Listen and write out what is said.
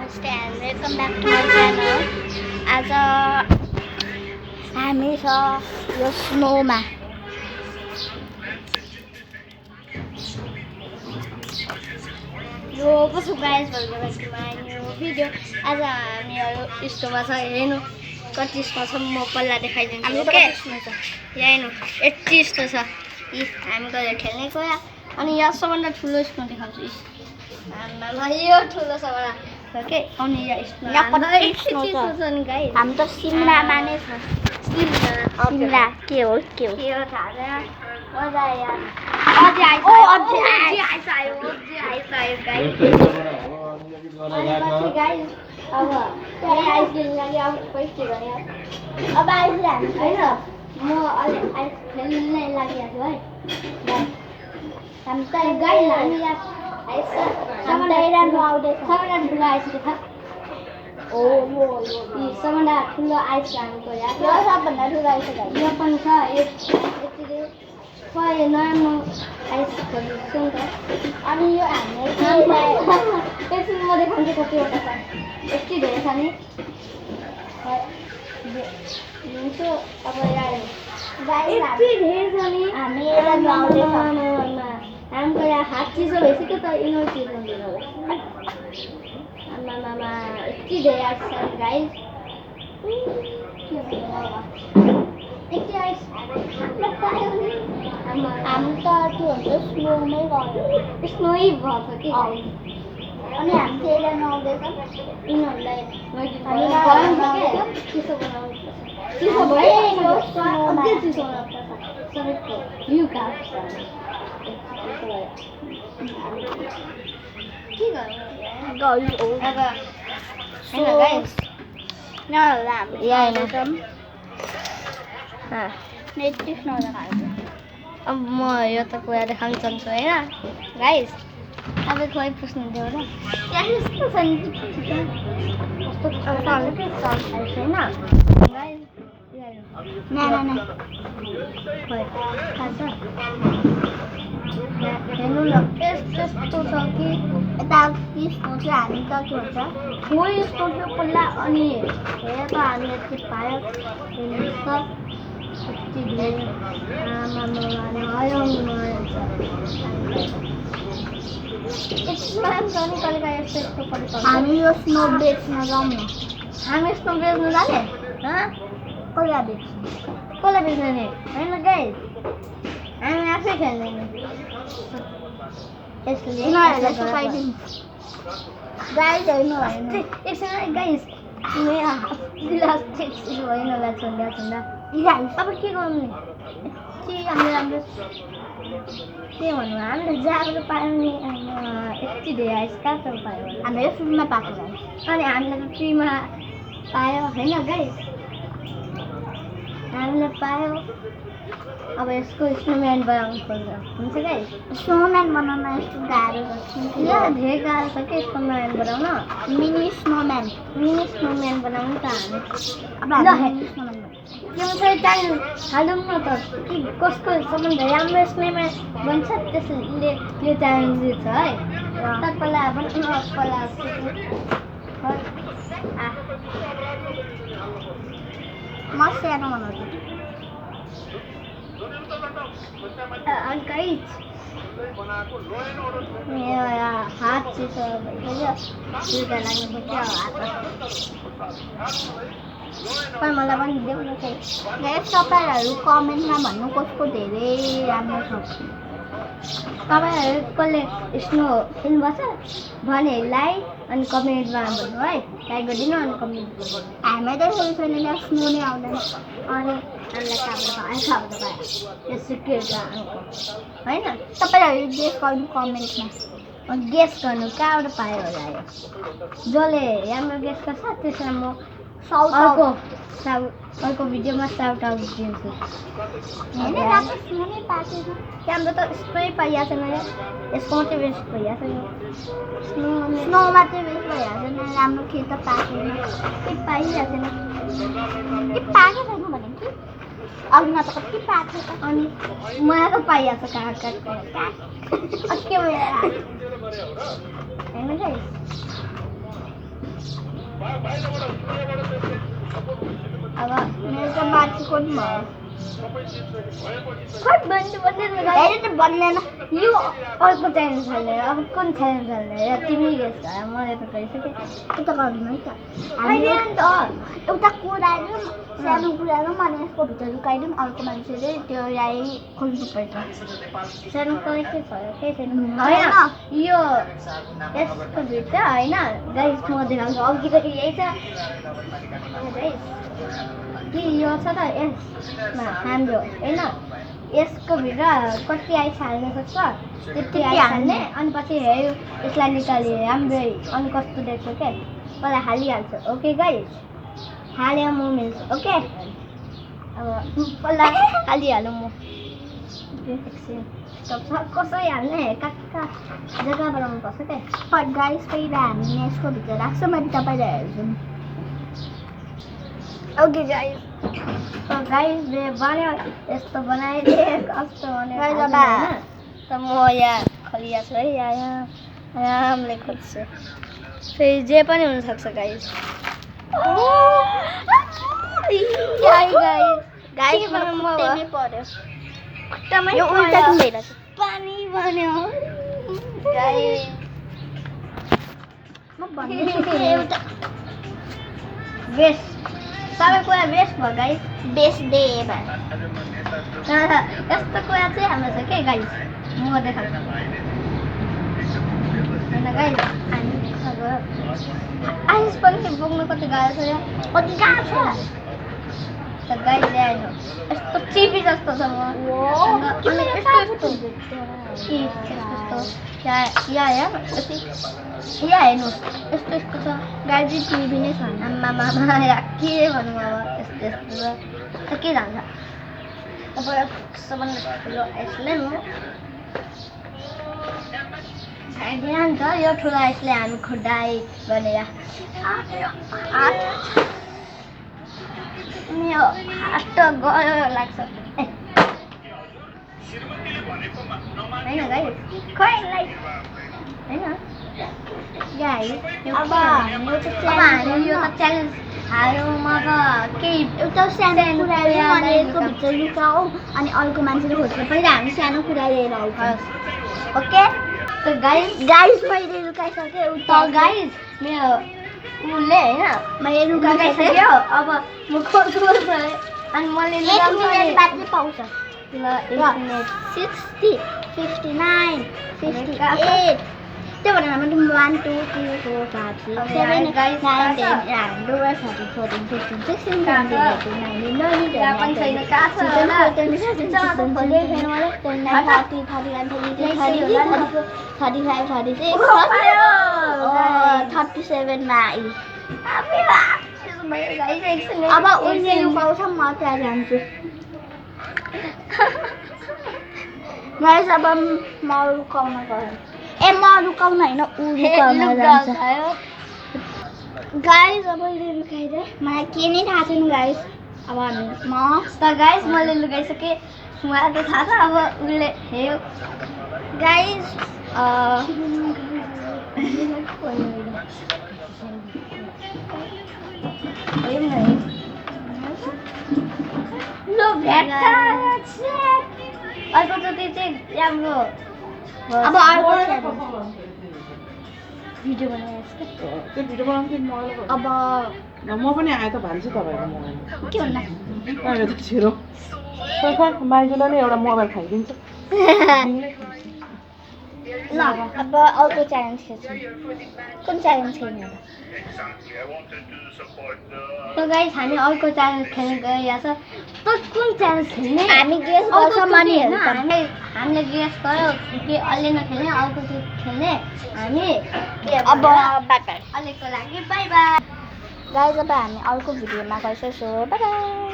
नमस्ते and welcome back to my channel. आज हामी छ यो स्नोमा। यो कसो guys welcome back to my new video. आज हामीहरू स्नोमा छ। हेर्नु कति स्नो छ, म पल्ला देखाइदिन्छु। ओके यहाँ हेर्नु यति स्नो छ। हामी गएर खेल्ने गयो अनि यहाँ सबभन्दा ठुलो स्नो देखाउँछु। यो ठुलो छ बडा ओके। अनि यहाँ स्नो छ नि गाइस। हामी त सिमलामा नै छ। सिमला के हो थाहा छैन। मजा आयो यार। अझै आइस गाइस। गाइस अब त्यही आइस खेल्नु लागि अब पैसा गयो। अब आइस हामी छैन। म अहिले आइस खेल्नै लागिरहेको छु है। हामी त गाइस हामी यहाँ सबभन्दा ठुलो आइस हामीको यहाँ सबभन्दा ठुलो आइस यो पनि छ। यति नराम्रो आइस खोल्छु नि त। अनि यो हामीले एकछिन म देखाउँछु कतिवटा छ। यति धेरै छ नि लिन्छु। अब यहाँ धेरै छ नि हामी हाम्रो यहाँ हात चिसो भइसक्यो त यिनीहरू चिसो हुँदैन होला। आमामामा यति धेरै आइस छ गाइस। यति आइस हामी त के भन्छ स्नोमै गयो। स्नोै भन्छ कि गाइस। अनि हामी चाहिँ यसलाई नुहाउँदैछ। यिनीहरूलाई चिसो बनाउनु चिसो भयो अझै चिसो बनाउनु सबैको भ्यू काट्छ। के गर्नु अब हैन गाइस। नहोला हामी यहाँ हेर्नु यति स्नो देखाएको। अब म यो त कुरा देखाउन चाहन्छु होइन गाइस। अब खोइ पुस्नुहुन्थ्यो र त्यहाँ यस्तो छ नि कस्तो छैन गाइस। खोइ थाहा छ हेर्नु न यस्तो छ कि यता स्नो चाहिँ हामी त के भन्छ खोइ यस्तो थियो पहिला। अनि हेर त हामी यति पायो यति धेरै हामी यो स्नो बेच्न जाउँ न। हामी स्नो बेच्नु जाने कसलाई बेच्ने नि होइन गाइस। हामी आफै खेल्दैन यसले गाइस होइन एकछिन गाइस। होइन होला छुन्दा अब के गर्नु के हामी राम्रो के भन्नु। हामीले जाँड पायौँ नि यति धेरै आइस कहाँ पायो। हामीले फ्रीमा पाएको अनि हामीले त फ्रीमा पायो होइन गाइस। हामीले पायो। अब यसको स्नोम्यान बनाउनु पर्छ हुन्छ गाइस। स्नोम्यान बनाउन यस्तो गाह्रो छ यहाँ धेरै गाह्रो छ कि स्नोम्यान बनाउन। मिनी स्नोम्यान बनाउनु त हामी के भन्छ टाइम हालौँ न त कि कसको सबभन्दा राम्रो स्नोम्यान बन्छ त्यसले यो च्यालेन्ज छ है। तपाईँलाई म सानो बनाउँछु हात चिसो भइसक्यो लाग्नु पर मलाई पनि देऊ चाहिँ तपाईँहरू कमेन्टमा भन्नु कसको धेरै राम्रो छ। तपाईँहरू कसले स्नो खेल्नुपर्छ भने लाइक अनि कमेन्टमा भन्नु है। लाइक गरिदिनु अनि कमेन्ट। हामी त खेल्छौँ स्नो नै आउँदैन अनि हामीलाई यसो के होइन। तपाईँहरू गेस गर्नु कमेन्टमा। गेस गर्नु कहाँबाट पायो होला यो। जसले राम्रो गेस गर्छ त्यसलाई म अर्को भिडियोमा साउट आउट दिन्छु। हाम्रो त स्प्रे पाइएको छैन। यसको मात्रै वेस्ट भइरहेको छ। स्नोमा चाहिँ वेस्ट भइरहेको छैन। राम्रो खेल त पाएको छैन के पाइरहेको छैन के पाएको छैन भने कि अघिमा त कति पाएको थियो त। अनि मलाई त पाइहाल्छ कहाँ के भइरहेको होइन गाइस। अब मेरो त माथि कोन भयो खट बन्दैन यो अर्को च्यालेन्ज खेल्ने अब कुन च्यालेन्ज खेल्ने तिमी गेस गर मैले त गइसकेँ के त गर्नु है त हामी एउटा कुराहरू सानो कुराहरू अनि यसको भित्र लुकाइदिउँ अर्को मान्छेले त्यो याई खोज्नुपर्छ सानो कुरा के छ के छैन होइन यो यसको भित्र होइन गाइस म देखाउँछु अघिदेखि यही छ कि यो छ त यसमा हाम्रो होइन यसको भित्र कति आइस हाल्न सक्छ त्यति आइस हाल्ने अनि पछि हेऱ्यो यसलाई निकाल्यो राम्रै अनि कस्तो देख्छ क्या पहिला हालिहाल्छ ओके गाइस हाल्यो म मिल्छ ओके अब पहिला हालिहालौँ म कसरी हाल्ने कहाँ जग्गा बनाउनु पर्छ क्या बट गाइस पहिला हामी यसको भित्र राख्छौँ अनि तपाईँलाई हेर्छौँ ओके गाइस तो गाइस ले बन्यो यस्तो बनाइदिए कस्तो बन्यो त म यहाँ खलिया छु है यहाँ आरामले खोज्छु फेरि जे पनि हुनसक्छ गाइस गाइस खुट्टैमै पर्यो खुट्टामै यो उल्टा हुँदैन पानी बन्यो गाइस म भन्छु एउटा वेस्ट सबै कुरा बेस्ट भयो गाइस बेस्ट डे यस्तो कुरा चाहिँ हाम्रो छ के गाइस म देखाउँछु होइन गाइस हामी आइस पनि बोक्नु कति गाह्रो छ यहाँ कति गाह्रो छ त गाइस ल्याएन यस्तो चिपी जस्तो छ म यहाँ हेर्नुहोस् यस्तो यस्तो छ गाडी टिभी नै छ आमामा के भनौँ अब यस्तो यस्तो त के जान्छ तपाईँलाई सबभन्दा ठुलो आइसल्यान्ड हो ध्यान छ यो ठुलो आइसले हामी खुड्डाइ भनेर हात गयो लाग्छ होइन गाइस खै होइन अब हामी यो त च्यालेन्ज हालमा त केही एउटा सानो कुरा यसको भित्र लुकाऊ अनि अर्को मान्छेले खोज्छ पहिला हामी सानो कुरा लिएर आउँछ ओके त गाइस मैले लुकाइसकेँ उता गाइस मेरो उसले होइन मैले लुकाइसक्यो अब म खोज्छु अनि मैले लुकाउनु पाउँछ ल 60 59 58 त्यो भनेर मैले 1 2 3 4 5 6 7 8 9 10 11 12 13 14 15 16 17 18 19 अब उसले लुकाउँछ म त्यहाँ जान्छु गाइस अब म लुकाउन गएँ म लुकाउन होइन ऊ लुकाउन जान्छ गाइस अब उसले लुकाइदिए मलाई के नै थाहा छैन गाइस अब म त गाइस मैले लुकाइसकेँ मलाई त थाहा छ अब उसले हेऱ्यो गाइस अर्कोचोटि चाहिँ राम्रो अब अर्को भिडियो बनाइरहेको अब म पनि आएँ त भन्छु तपाईँको मोबाइल के भन्दा अहिले त छिरो माइजूलाई नै एउटा मोबाइल खाइदिन्छु ल अब अर्को च्यालेन्ज खेल्छौँ कुन च्यालेन्ज खेल्ने त गाइस हामी अर्को च्यालेन्ज खेल्न गइरहेको छ त कुन च्यालेन्ज खेल्ने हामी गेस गर्छौँ अनि हामीले गेस गर्यो कि अहिले नखेल्ने अर्को खेल्ने हामी अब अहिलेको लागि बाई बाई गाइस अब हामी अर्को भिडियोमा गइसक्छौँ बाई बाई